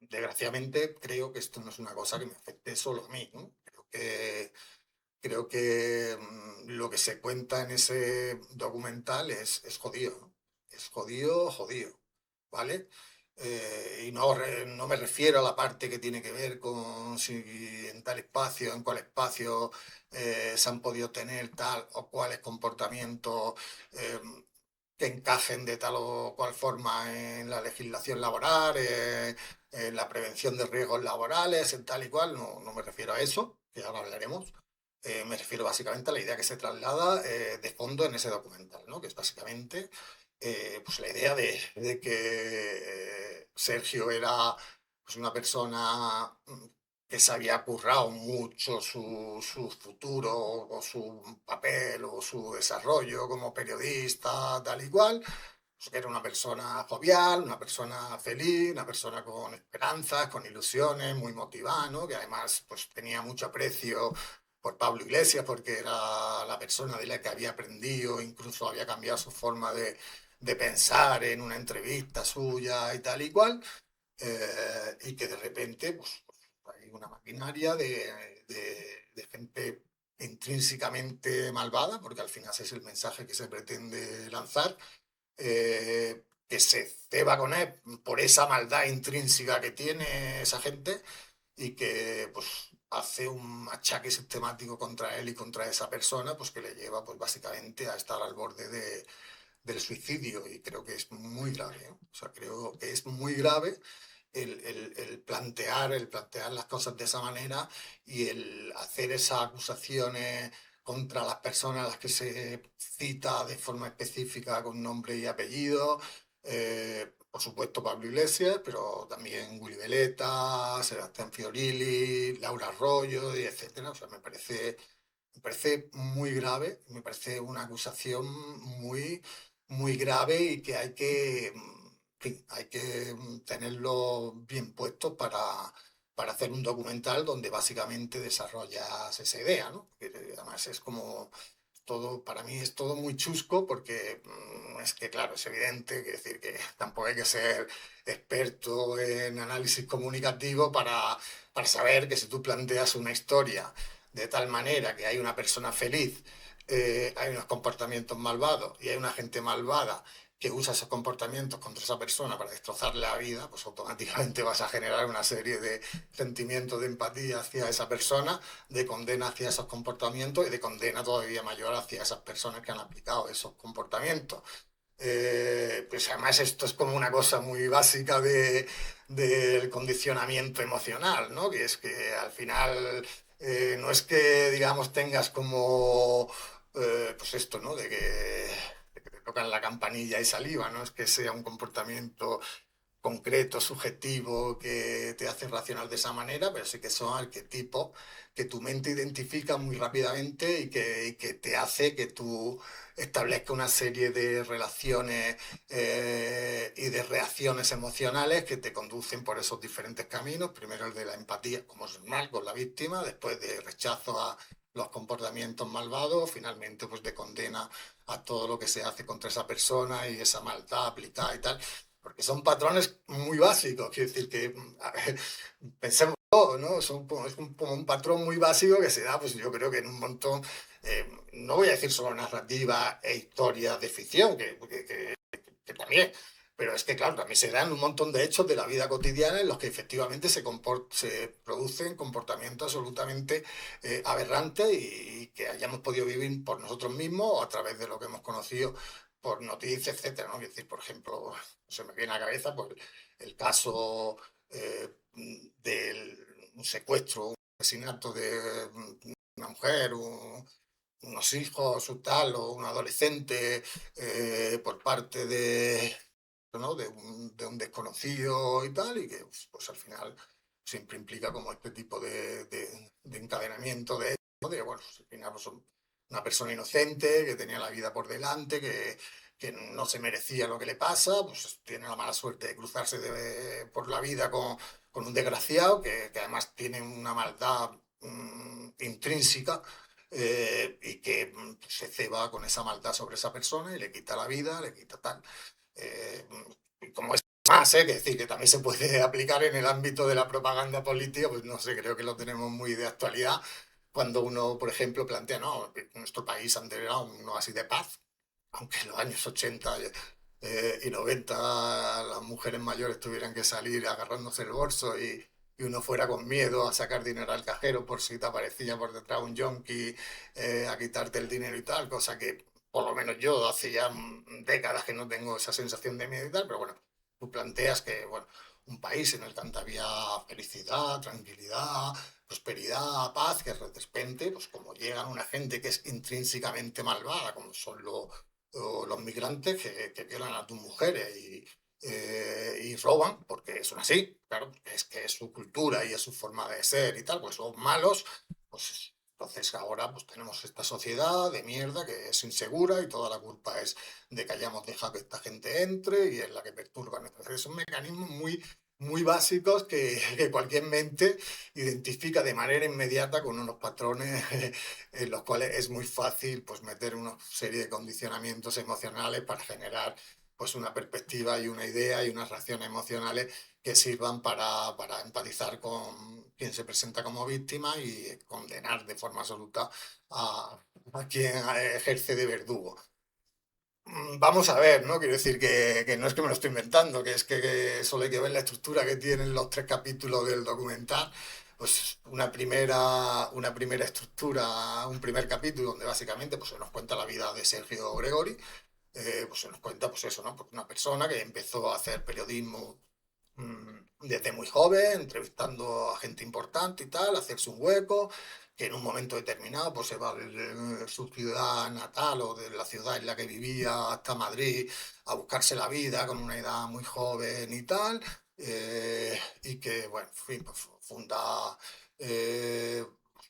desgraciadamente creo que esto no es una cosa que me afecte solo a mí, ¿no? Creo que lo que se cuenta en ese documental es jodido, ¿no? Es jodido, jodido, ¿vale? Y no me refiero a la parte que tiene que ver con si en tal espacio, en cuál espacio se han podido tener tal o cuáles comportamientos eh, que encajen de tal o cual forma en la legislación laboral, en la prevención de riesgos laborales, en tal y cual. No me refiero a eso, que ahora hablaremos. Me refiero básicamente a la idea que se traslada de fondo en ese documental, ¿no? Que es básicamente pues la idea de que Sergio era pues, una persona que se había currado mucho su futuro o su papel o su desarrollo como periodista, tal y cual, pues que era una persona jovial, una persona feliz, una persona con esperanzas, con ilusiones, muy motivada, ¿no? Que además pues, tenía mucho aprecio por Pablo Iglesias, porque era la persona de la que había aprendido, incluso había cambiado su forma de pensar en una entrevista suya y tal y cual, y que de repente pues, hay una maquinaria de gente intrínsecamente malvada, porque al final ese es el mensaje que se pretende lanzar, que se ceba con él por esa maldad intrínseca que tiene esa gente y que pues hace un achaque sistemático contra él y contra esa persona, pues que le lleva pues básicamente a estar al borde del suicidio y creo que es muy grave, ¿eh? O sea, creo que es muy grave el plantear las cosas de esa manera y el hacer esas acusaciones contra las personas a las que se cita de forma específica con nombre y apellido. Por supuesto Pablo Iglesias, pero también Willy Veleta, Sebastián Fiorilli, Laura Arroyo, y etcétera. O sea, me parece muy grave, me parece una acusación muy, muy grave y que hay que, en fin, hay que tenerlo bien puesto para hacer un documental donde básicamente desarrollas esa idea, ¿no? Que además es como todo, para mí es todo muy chusco porque es que, claro, es evidente, que decir que tampoco hay que ser experto en análisis comunicativo para saber que si tú planteas una historia de tal manera que hay una persona feliz, hay unos comportamientos malvados y hay una gente malvada que usa esos comportamientos contra esa persona para destrozarle la vida, pues automáticamente vas a generar una serie de sentimientos de empatía hacia esa persona, de condena hacia esos comportamientos y de condena todavía mayor hacia esas personas que han aplicado esos comportamientos. Pues además esto es como una cosa muy básica del condicionamiento emocional, ¿no? Que es que al final no es que, digamos, tengas como, pues esto, ¿no? De que te tocan la campanilla y saliva, ¿no? Es que sea un comportamiento concreto, subjetivo, que te hace racional de esa manera, pero sí que son arquetipos que tu mente identifica muy rápidamente y que te hace que tú establezcas una serie de relaciones y de reacciones emocionales que te conducen por esos diferentes caminos. Primero el de la empatía, como es normal, con la víctima, después de rechazo a los comportamientos malvados, finalmente pues de condena a todo lo que se hace contra esa persona y esa maldad aplicada y tal, porque son patrones muy básicos, quiero decir que, a ver, pensemos todo, ¿no? Es como un patrón muy básico que se da, pues yo creo que en un montón, no voy a decir solo narrativa e historias de ficción, que también, pero es que, claro, también se dan un montón de hechos de la vida cotidiana en los que efectivamente se producen comportamientos absolutamente aberrantes y que hayamos podido vivir por nosotros mismos o a través de lo que hemos conocido por noticias, etcétera, ¿no? Es decir, por ejemplo, se me viene a la cabeza pues, el caso de un secuestro, un asesinato de una mujer, unos hijos, o tal, o un adolescente por parte ¿no? De un desconocido y tal, y que pues, al final siempre implica como este tipo de encadenamiento de, ¿no? De bueno, pues, al final pues, son una persona inocente que tenía la vida por delante, que no se merecía lo que le pasa, pues tiene la mala suerte de cruzarse por la vida con un desgraciado que además tiene una maldad intrínseca y que se ceba con esa maldad sobre esa persona y le quita la vida, le quita tal. Eh, y como es más, ¿eh? Que decir, que también se puede aplicar en el ámbito de la propaganda política, pues no sé, creo que lo tenemos muy de actualidad. Cuando uno, por ejemplo, plantea, no, que nuestro país antes era un oasis de paz, aunque en los años 80 y 90 las mujeres mayores tuvieran que salir agarrándose el bolso y uno fuera con miedo a sacar dinero al cajero por si te aparecía por detrás un yonki a quitarte el dinero y tal, cosa que por lo menos yo hace ya décadas que no tengo esa sensación de miedo y tal, pero bueno, tú planteas que, bueno, un país en el que antes había felicidad, tranquilidad, prosperidad, paz, que de repente, pues como llegan una gente que es intrínsecamente malvada, como son o los migrantes que violan a tus mujeres y roban, porque son así, claro, es que es su cultura y es su forma de ser y tal, pues son malos, pues entonces ahora pues tenemos esta sociedad de mierda que es insegura y toda la culpa es de que hayamos dejado que esta gente entre y es la que perturba. Entonces son mecanismos muy básicos que cualquier mente identifica de manera inmediata con unos patrones en los cuales es muy fácil pues meter una serie de condicionamientos emocionales para generar pues una perspectiva y una idea y unas reacciones emocionales que sirvan para empatizar con quien se presenta como víctima y condenar de forma absoluta a quien ejerce de verdugo. Vamos a ver, ¿no? Quiero decir que no es que me lo estoy inventando, que es que solo hay que ver la estructura que tienen los tres capítulos del documental. Pues una primera estructura, un primer capítulo donde básicamente pues, se nos cuenta la vida de Sergio Gregori, pues se nos cuenta pues eso, ¿no? Pues una persona que empezó a hacer periodismo desde muy joven, entrevistando a gente importante y tal, hacerse un hueco, que en un momento determinado pues se va de su ciudad natal o de la ciudad en la que vivía hasta Madrid a buscarse la vida con una edad muy joven y tal, y que, bueno, en fin, pues funda...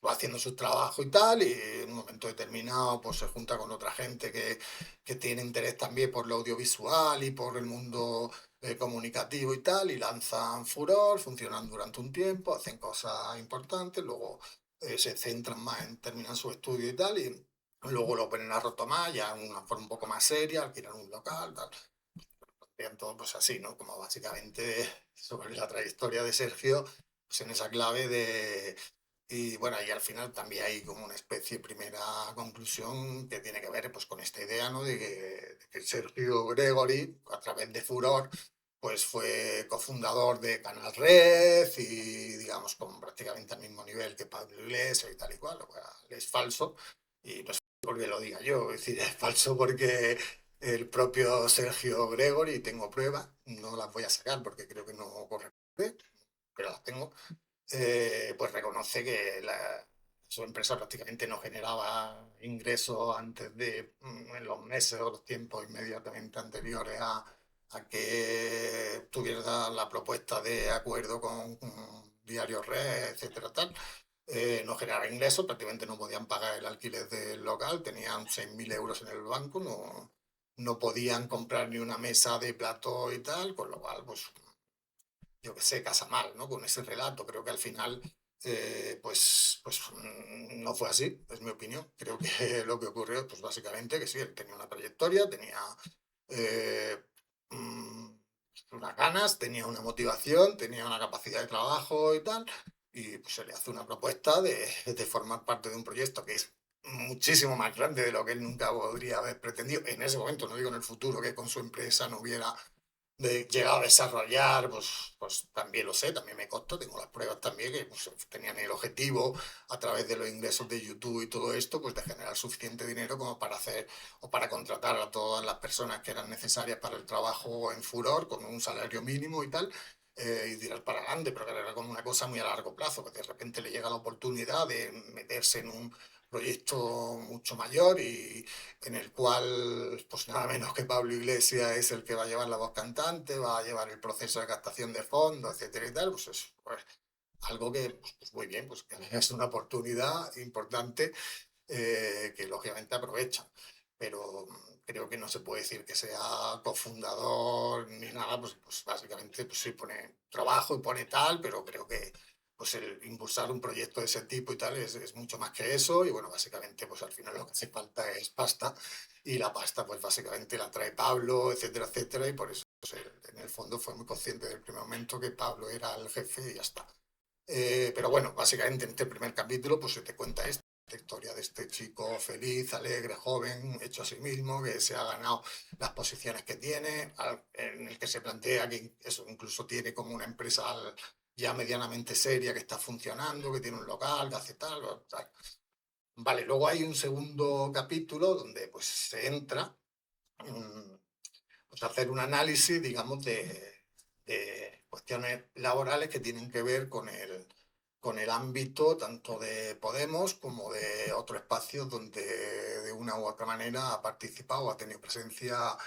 va haciendo su trabajo y tal, y en un momento determinado pues se junta con otra gente que tiene interés también por lo audiovisual y por el mundo comunicativo y tal, y lanzan Furor, funcionan durante un tiempo, hacen cosas importantes, luego se centran más en terminar su estudio y tal, y luego lo ponen a retomar ya en una forma un poco más seria, alquilan un local, tal. Plantean todo pues así, ¿no? Como básicamente sobre la trayectoria de Sergio, pues en esa clave de... Y bueno, y al final también hay como una especie de primera conclusión que tiene que ver pues con esta idea, ¿no? De que Sergio Gregory, a través de Furor, pues fue cofundador de Canal Red y digamos con prácticamente al mismo nivel que Pablo Iglesias y tal y cual, lo cual es falso y no es porque lo diga yo, es decir, es falso porque el propio Sergio Gregory, tengo pruebas, no las voy a sacar porque creo que no corresponde, pero las tengo, pues reconoce que su empresa prácticamente no generaba ingresos antes de, en los meses o los tiempos inmediatamente anteriores a que tuviera la propuesta de acuerdo con Diario Red, etcétera, tal. No generaba ingresos, prácticamente no podían pagar el alquiler del local, tenían 6.000 euros en el banco, no podían comprar ni una mesa de plato y tal, con lo cual, pues yo qué sé, casa mal, ¿no? Con ese relato. Creo que al final, no fue así, es mi opinión. Creo que lo que ocurrió, pues básicamente que sí, él tenía una trayectoria, tenía eh, mm, unas ganas, tenía una motivación, tenía una capacidad de trabajo y tal, y pues se le hace una propuesta de formar parte de un proyecto que es muchísimo más grande de lo que él nunca podría haber pretendido en ese momento, no digo en el futuro, que con su empresa no hubiera llegado a desarrollar, pues también lo sé, también me consta, tengo las pruebas también, que pues, tenían el objetivo a través de los ingresos de YouTube y todo esto, pues de generar suficiente dinero como para hacer o para contratar a todas las personas que eran necesarias para el trabajo en Furor con un salario mínimo y tal. Y tirar para adelante, pero que era como una cosa muy a largo plazo, que de repente le llega la oportunidad de meterse en un proyecto mucho mayor y, en el cual pues nada menos que Pablo Iglesias es el que va a llevar la voz cantante, va a llevar el proceso de captación de fondos, etcétera y tal, pues es pues, algo que pues, muy bien, pues que es una oportunidad importante que lógicamente aprovechan. Pero creo que no se puede decir que sea cofundador ni nada, pues básicamente pues sí pone trabajo y pone tal, pero creo que pues el impulsar un proyecto de ese tipo y tal es mucho más que eso y bueno, básicamente pues al final lo que hace falta es pasta y la pasta pues básicamente la trae Pablo, etcétera, etcétera y por eso En el fondo fue muy consciente del primer momento que Pablo era el jefe y ya está. Pero bueno, básicamente en este primer capítulo pues se te cuenta esta historia de este chico feliz, alegre, joven, hecho a sí mismo, que se ha ganado las posiciones que tiene, en el que se plantea que eso incluso tiene como una empresa ya medianamente seria que está funcionando, que tiene un local, que hace tal, tal. Vale, luego hay un segundo capítulo donde pues se entra pues, a hacer un análisis, digamos, de cuestiones laborales que tienen que ver con el ámbito tanto de Podemos como de otros espacios donde de una u otra manera ha participado o ha tenido presencia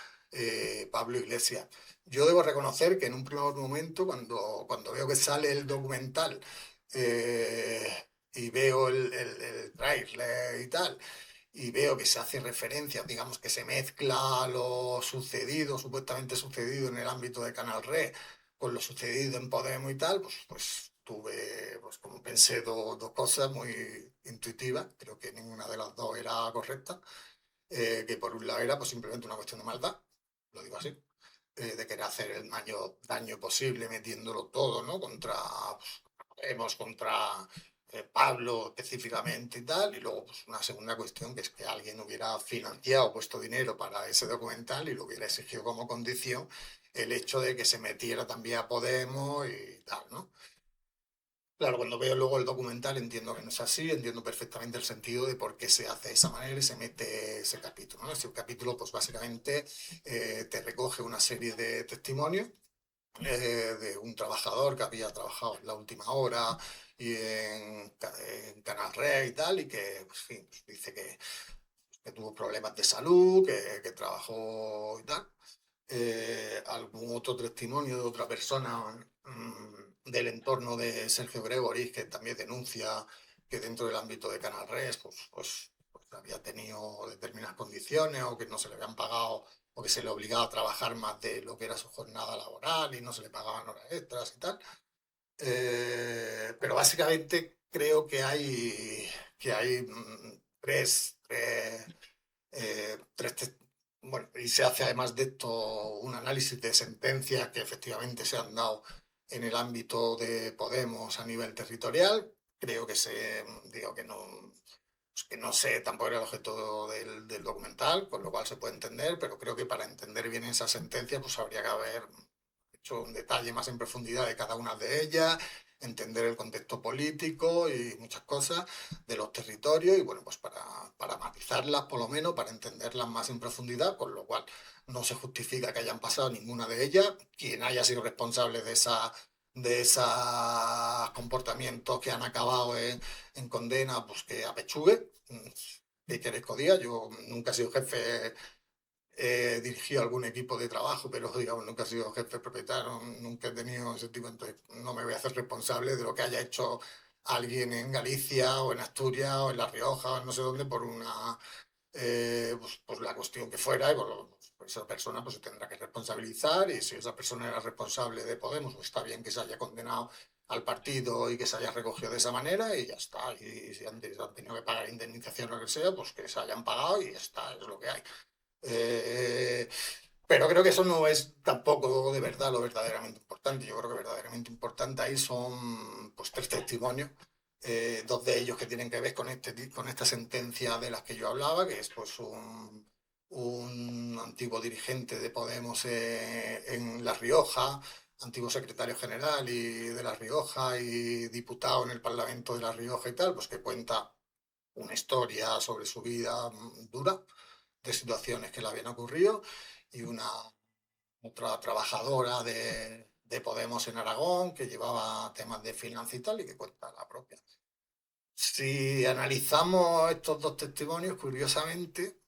Pablo Iglesias. Yo debo reconocer que en un primer momento, cuando veo que sale el documental y veo el trailer y tal, y veo que se hace referencia, digamos que se mezcla lo sucedido, supuestamente sucedido en el ámbito de Canal Red, con lo sucedido en Podemos y tal, pues tuve, pues como pensé dos cosas muy intuitivas, creo que ninguna de las dos era correcta, que por un lado era pues simplemente una cuestión de maldad, lo digo así, de querer hacer el mayor daño posible metiéndolo todo, ¿no? Contra, pues, Podemos, contra Pablo específicamente y tal, y luego pues, una segunda cuestión que es que alguien hubiera financiado, puesto dinero para ese documental y lo hubiera exigido como condición el hecho de que se metiera también a Podemos y tal, ¿no? Claro, cuando veo luego el documental entiendo que no es así, entiendo perfectamente el sentido de por qué se hace de esa manera y se mete ese capítulo, ¿no? Ese capítulo, pues básicamente te recoge una serie de testimonios de un trabajador que había trabajado en La Última Hora y en Canal Red y tal, y que, pues, en fin, pues, dice que tuvo problemas de salud, que trabajó y tal. Algún otro testimonio de otra persona del entorno de Sergio Gregoris que también denuncia que dentro del ámbito de Canal Red pues había tenido determinadas condiciones o que no se le habían pagado o que se le obligaba a trabajar más de lo que era su jornada laboral y no se le pagaban horas extras y tal. Pero básicamente creo que hay bueno, y se hace además de esto un análisis de sentencias que efectivamente se han dado en el ámbito de Podemos a nivel territorial. Creo que digo que no sé, tampoco era el objeto del documental, con lo cual se puede entender, pero creo que para entender bien esa sentencia, pues habría que haber hecho un detalle más en profundidad de cada una de ellas, entender el contexto político y muchas cosas de los territorios y bueno, pues para matizarlas por lo menos, para entenderlas más en profundidad, con lo cual no se justifica que hayan pasado ninguna de ellas. Quien haya sido responsable de esos comportamientos que han acabado en condena, pues que apechugue. ¿Qué queréis que os diga? Yo nunca he sido jefe dirigido algún equipo de trabajo, pero digamos, nunca he sido jefe propietario, nunca he tenido ese tipo, entonces no me voy a hacer responsable de lo que haya hecho alguien en Galicia o en Asturias o en La Rioja o en no sé dónde por pues la cuestión que fuera y por esa persona pues se tendrá que responsabilizar y si esa persona era responsable de Podemos, pues está bien que se haya condenado al partido y que se haya recogido de esa manera y ya está. Y si antes han tenido que pagar indemnización o lo que sea, pues que se hayan pagado y ya está, es lo que hay. Eh, pero creo que eso no es tampoco de verdad lo verdaderamente importante. Yo creo que verdaderamente importante ahí son pues tres testimonios, dos de ellos que tienen que ver con esta sentencia de las que yo hablaba, que es pues un antiguo dirigente de Podemos en La Rioja, antiguo secretario general de La Rioja y diputado en el Parlamento de La Rioja y tal, pues que cuenta una historia sobre su vida dura de situaciones que le habían ocurrido y una otra trabajadora de Podemos en Aragón que llevaba temas de finanzas y tal y que cuenta la propia. Si analizamos estos dos testimonios, curiosamente,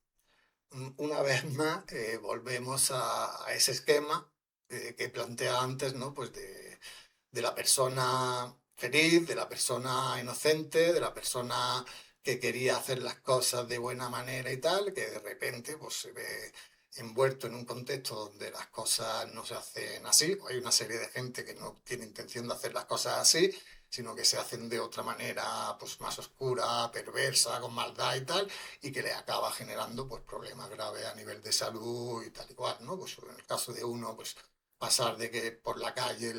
una vez más volvemos a ese esquema que plantea antes, ¿no? Pues de la persona feliz, de la persona inocente, de la persona que quería hacer las cosas de buena manera y tal, que de repente pues, se ve envuelto en un contexto donde las cosas no se hacen así, o hay una serie de gente que no tiene intención de hacer las cosas así, sino que se hacen de otra manera pues más oscura, perversa, con maldad y tal, y que le acaba generando pues problemas graves a nivel de salud y tal y cual, ¿no? Pues en el caso de uno, pues pasar de que por la calle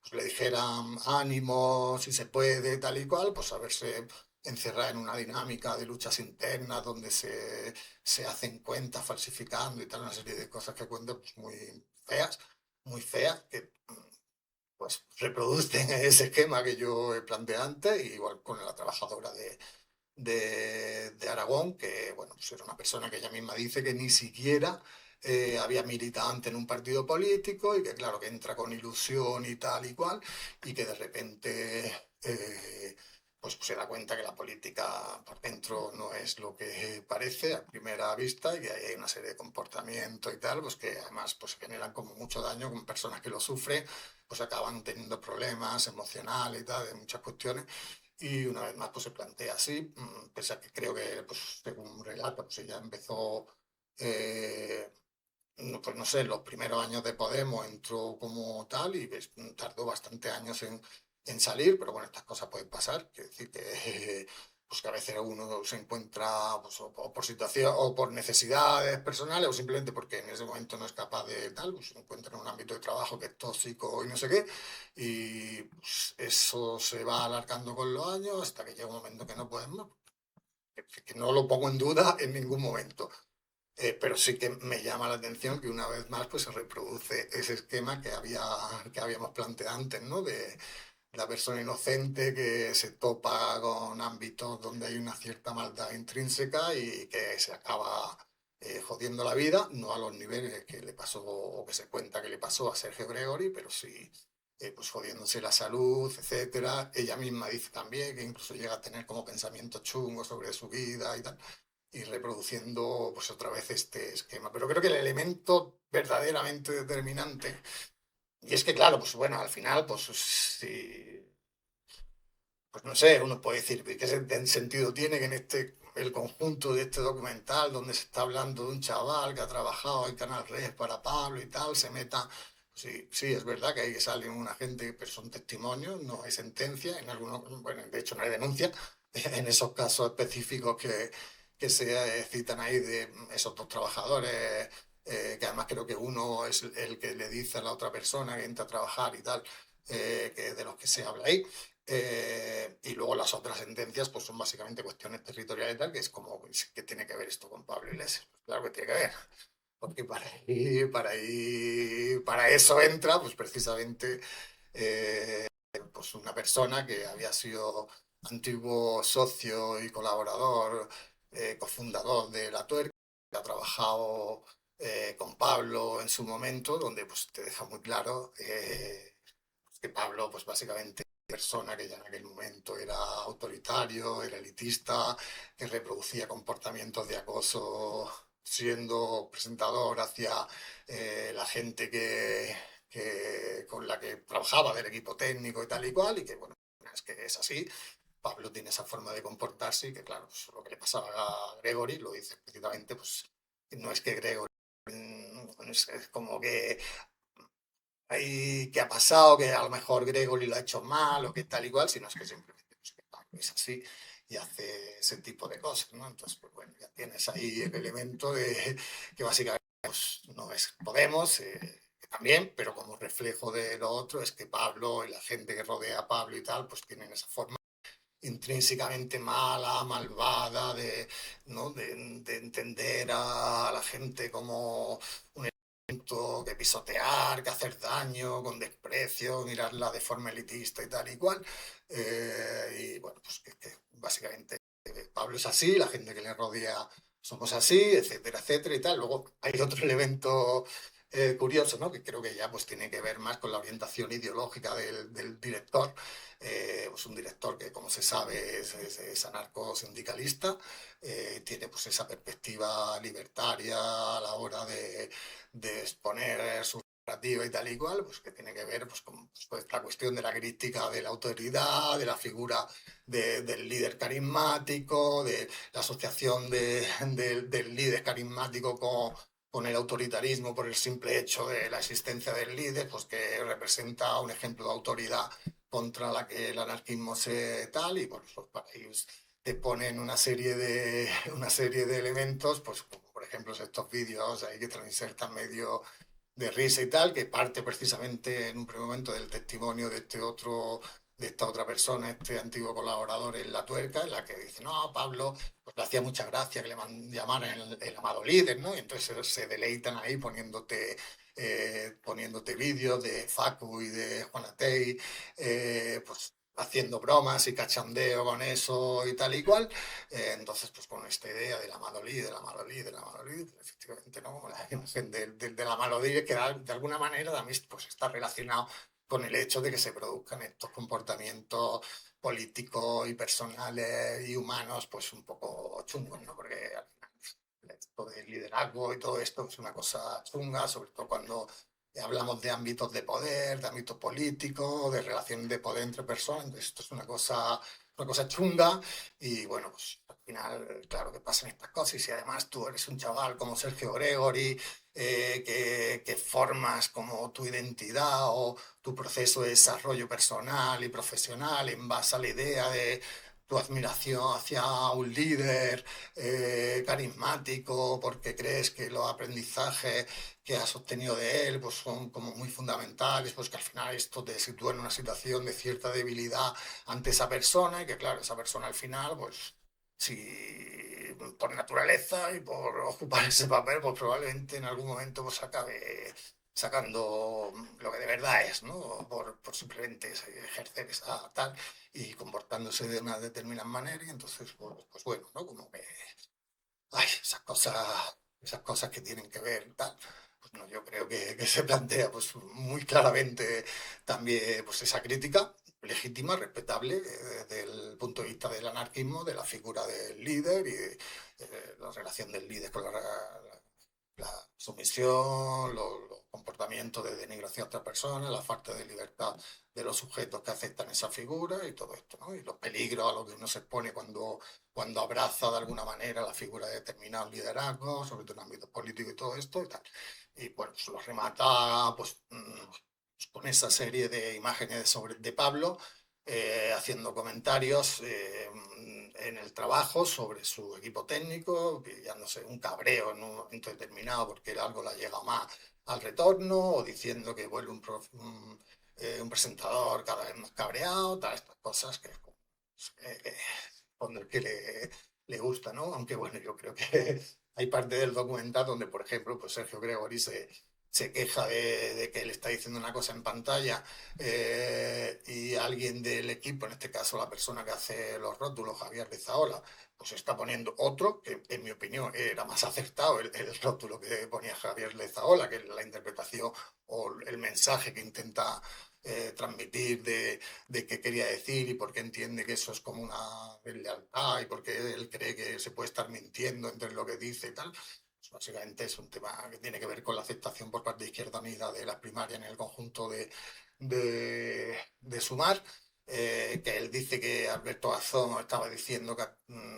pues, le dijeran ánimo, si se puede, tal y cual, pues a verse encerrada en una dinámica de luchas internas donde se hacen cuentas falsificando y tal, una serie de cosas que cuentan pues, muy feas, que pues reproducen ese esquema que yo he planteado antes, igual con la trabajadora de Aragón, que bueno, pues era una persona que ella misma dice que ni siquiera había militado antes en un partido político y que claro, que entra con ilusión y tal y cual, y que de repente pues se da cuenta que la política por dentro no es lo que parece a primera vista y que hay una serie de comportamientos y tal, pues que además pues generan como mucho daño con personas que lo sufren, pues acaban teniendo problemas emocionales y tal, de muchas cuestiones. Y una vez más pues se plantea así, pese a que creo que, pues, según relata, pues ella empezó, pues no sé, en los primeros años de Podemos entró como tal y pues, tardó bastantes años en salir, pero bueno, estas cosas pueden pasar, quiere decir que, pues que a veces uno se encuentra pues, o por situación o por necesidades personales o simplemente porque en ese momento no es capaz de tal, pues se encuentra en un ámbito de trabajo que es tóxico y no sé qué, y pues, eso se va alargando con los años hasta que llega un momento que no podemos, que no lo pongo en duda en ningún momento. Pero sí que me llama la atención que una vez más pues, se reproduce ese esquema que habíamos planteado antes, ¿no? De la persona inocente que se topa con ámbitos donde hay una cierta maldad intrínseca y que se acaba jodiendo la vida, no a los niveles que le pasó o que se cuenta que le pasó a Sergio Gregory, pero sí pues jodiéndose la salud, etcétera. Ella misma dice también que incluso llega a tener como pensamientos chungos sobre su vida y tal y reproduciendo pues otra vez este esquema. Pero creo que el elemento verdaderamente determinante, y es que claro, pues bueno, al final, pues si, pues no sé, uno puede decir, ¿qué sentido tiene que en el conjunto de este documental, donde se está hablando de un chaval que ha trabajado en Canal Red para Pablo y tal, se meta? Sí, sí, es verdad que ahí sale una gente, pero son testimonios, no hay sentencia, en algunos, bueno, de hecho no hay denuncia, en esos casos específicos que se citan ahí de esos dos trabajadores, que además creo que uno es el que le dice a la otra persona que entra a trabajar y tal, que de los que se habla ahí. Y luego las otras sentencias pues son básicamente cuestiones territoriales y tal, que es como, ¿qué tiene que ver esto con Pablo Iglesias? Pues claro que tiene que ver, porque para eso entra pues precisamente pues una persona que había sido antiguo socio y colaborador, cofundador de La Tuerca, que ha trabajado con Pablo en su momento, donde pues te deja muy claro que Pablo pues básicamente persona que ya en aquel momento era autoritario, era elitista, que reproducía comportamientos de acoso siendo presentador hacia la gente con la que trabajaba del equipo técnico y tal y cual, y que bueno, es que es así. Pablo tiene esa forma de comportarse y que claro, pues, lo que le pasaba a Gregory, lo dice explícitamente, pues no es que Gregory es como que ahí qué ha pasado, que a lo mejor Gregory lo ha hecho mal o que tal igual, sino es que simplemente pues, que Pablo es así y hace ese tipo de cosas, ¿no? Entonces, pues bueno, ya tienes ahí el elemento de que básicamente pues, no es Podemos, que también, pero como reflejo de lo otro es que Pablo y la gente que rodea a Pablo y tal, pues tienen esa forma intrínsecamente mala, malvada, ¿no? de entender a la gente como un que pisotear, que hacer daño, con desprecio, mirarla de forma elitista y tal y cual. Y bueno, pues que básicamente Pablo es así, la gente que le rodea somos así, etcétera, etcétera y tal. Luego hay otro elemento curioso, ¿no? Que creo que ya pues tiene que ver más con la orientación ideológica del director. Pues un director que, como se sabe, es anarcosindicalista, tiene pues esa perspectiva libertaria a la hora de exponer su narrativa y tal y cual, pues que tiene que ver pues, con pues, la cuestión de la crítica de la autoridad, de la figura del líder carismático, de la asociación del líder carismático con el autoritarismo por el simple hecho de la existencia del líder, pues que representa un ejemplo de autoridad contra la que el anarquismo se tal, y por eso para ellos te ponen una serie de elementos, pues como por ejemplo estos vídeos ahí que te lo insertan medio de risa y tal, que parte precisamente en un primer momento del testimonio de esta otra persona, este antiguo colaborador en La Tuerca, en la que dice, no, Pablo, pues le hacía mucha gracia que le llamaran el amado líder, ¿no? Y entonces se deleitan ahí poniéndote vídeos de Facu y de Juana Tei, pues haciendo bromas y cachondeo con eso y tal y cual. Entonces, pues con esta idea de la Amadolí, de la Amadolí, de la Amadolí, efectivamente, ¿no? Como la imagen de la Amadolí, que de alguna manera también pues, está relacionado con el hecho de que se produzcan estos comportamientos políticos y personales y humanos, pues un poco chungos, ¿no? Porque al final esto del liderazgo y todo esto es una cosa chunga, sobre todo cuando hablamos de ámbitos de poder, de ámbitos políticos, de relaciones de poder entre personas. Entonces, esto es una cosa chunga y bueno, pues al final, claro que pasan estas cosas y si además tú eres un chaval como Sergio Gregory, que formas como tu identidad o tu proceso de desarrollo personal y profesional en base a la idea de tu admiración hacia un líder carismático porque crees que los aprendizajes que has obtenido de él pues son como muy fundamentales, pues que al final esto te sitúa en una situación de cierta debilidad ante esa persona y que claro, esa persona al final pues si por naturaleza y por ocupar ese papel pues probablemente en algún momento pues acabe sacando lo que de verdad es, ¿no? Por simplemente ejercer esa tal y comportándose de una determinada manera y entonces pues bueno, ¿no? Como que ay, esas cosas que tienen que ver, tal. Pues no, yo creo que se plantea pues, muy claramente también pues, esa crítica legítima, respetable, desde el punto de vista del anarquismo, de la figura del líder y la relación del líder con la sumisión, los comportamientos de denigración a otras personas, la falta de libertad de los sujetos que aceptan esa figura y todo esto, ¿no? Y los peligros a los que uno se expone cuando abraza de alguna manera la figura de determinados liderazgos, sobre todo en ámbitos políticos y todo esto y tal. Y bueno, pues lo remata pues, con esa serie de imágenes de Pablo haciendo comentarios en el trabajo sobre su equipo técnico, pillándose un cabreo en un momento determinado porque algo le ha llegado más al retorno, o diciendo que vuelve un presentador cada vez más cabreado, tal, estas cosas que con el que le gusta, ¿no? Aunque bueno, yo creo que hay parte del documental donde, por ejemplo, pues Sergio Gregory se queja de que él está diciendo una cosa en pantalla y alguien del equipo, en este caso la persona que hace los rótulos, Javier Rizaola, pues está poniendo otro, que en mi opinión era más acertado el rótulo que ponía Javier Lezaola, que es la interpretación o el mensaje que intenta transmitir de qué quería decir y por qué entiende que eso es como una deslealtad y por qué él cree que se puede estar mintiendo entre lo que dice y tal. Pues básicamente es un tema que tiene que ver con la aceptación por parte de Izquierda Unida de las primarias en el conjunto de Sumar. Que él dice que Alberto Garzón estaba diciendo que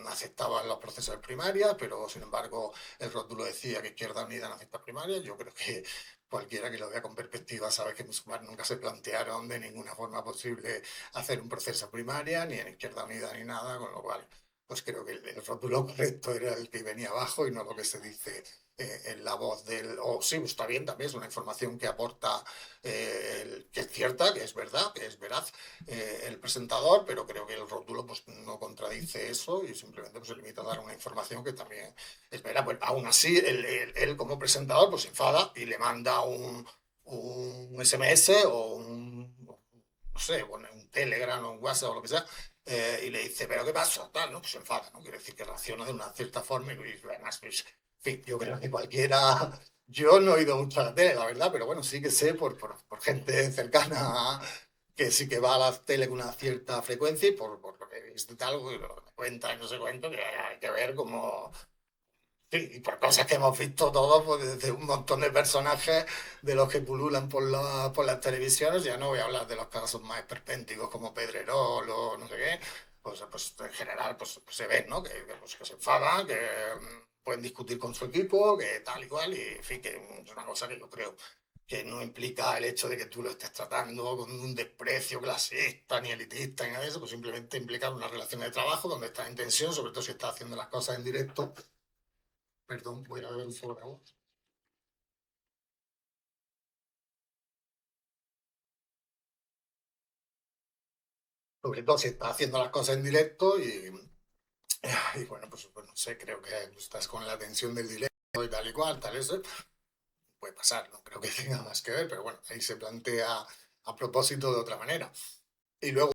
aceptaba los procesos de primaria, pero sin embargo el rótulo decía que Izquierda Unida no acepta primarias. Yo creo que cualquiera que lo vea con perspectiva sabe que en Sumar nunca se plantearon de ninguna forma posible hacer un proceso primaria, ni en Izquierda Unida ni nada, con lo cual pues creo que el rótulo correcto era el que venía abajo y no lo que se dice en la voz del... O sí, pues está bien, también es una información que aporta, que es cierta, que es verdad, que es veraz el presentador, pero creo que el rótulo pues, no contradice eso y simplemente pues, se limita a dar una información que también es veraz. Pues, aún así, él como presentador pues se enfada y le manda un SMS o no sé, bueno, un Telegram o un WhatsApp o lo que sea, y le dice, ¿pero qué pasa? Tal, ¿no? Pues se enfada, ¿no? Quiere decir que reacciona de una cierta forma y además, pues, en fin, yo creo que cualquiera, yo no he oído mucho a la tele, la verdad, pero bueno, sí que sé por gente cercana que sí que va a la tele con una cierta frecuencia y por lo que he visto y tal, y lo que me cuenta y no sé cuánto, que hay que ver cómo sí, y por cosas que hemos visto todos, pues desde un montón de personajes de los que pululan por las televisiones, ya no voy a hablar de los casos más esperpénticos como Pedrerol o no sé qué, pues en general pues se ve, ¿no? Pues, que se enfadan, que pueden discutir con su equipo, que tal y cual, y en fin, que es una cosa que yo creo que no implica el hecho de que tú lo estés tratando con un desprecio clasista ni elitista ni nada de eso, pues simplemente implica una relación de trabajo donde estás en tensión, sobre todo si estás haciendo las cosas en directo. Perdón, voy a ver un poco de agua. sobre todo si estás haciendo las cosas en directo y bueno, pues no sé, creo que estás con la tensión del directo y tal y cual, tal eso, puede pasar, no creo que tenga más que ver, pero bueno, ahí se plantea a propósito de otra manera. Y luego